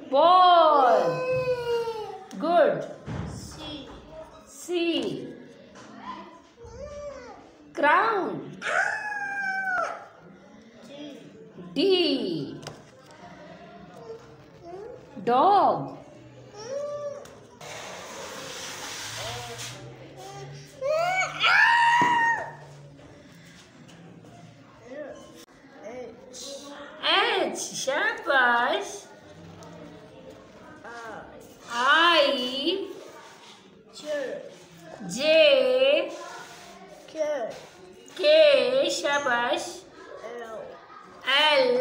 Ball. Good. C. Crown. D. Dog. H. Shabash. I. J. K. Shabash. L.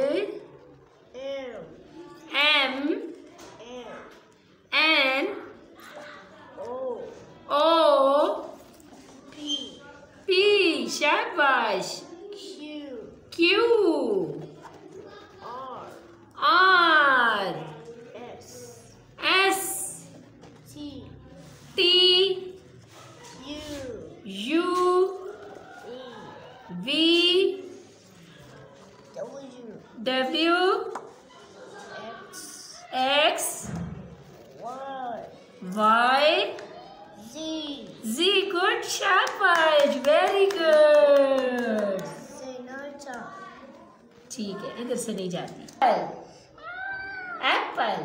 M. N. O. P. Shabash. Q. R. S. T. U. V. W. X. Y. Z. Good, shabash. Very good. ठीक है, इधर से नहीं जाती. Apple.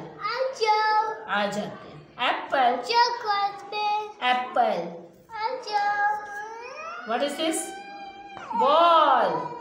आ जाते हैं. Apple. Apple. What is this? Ball.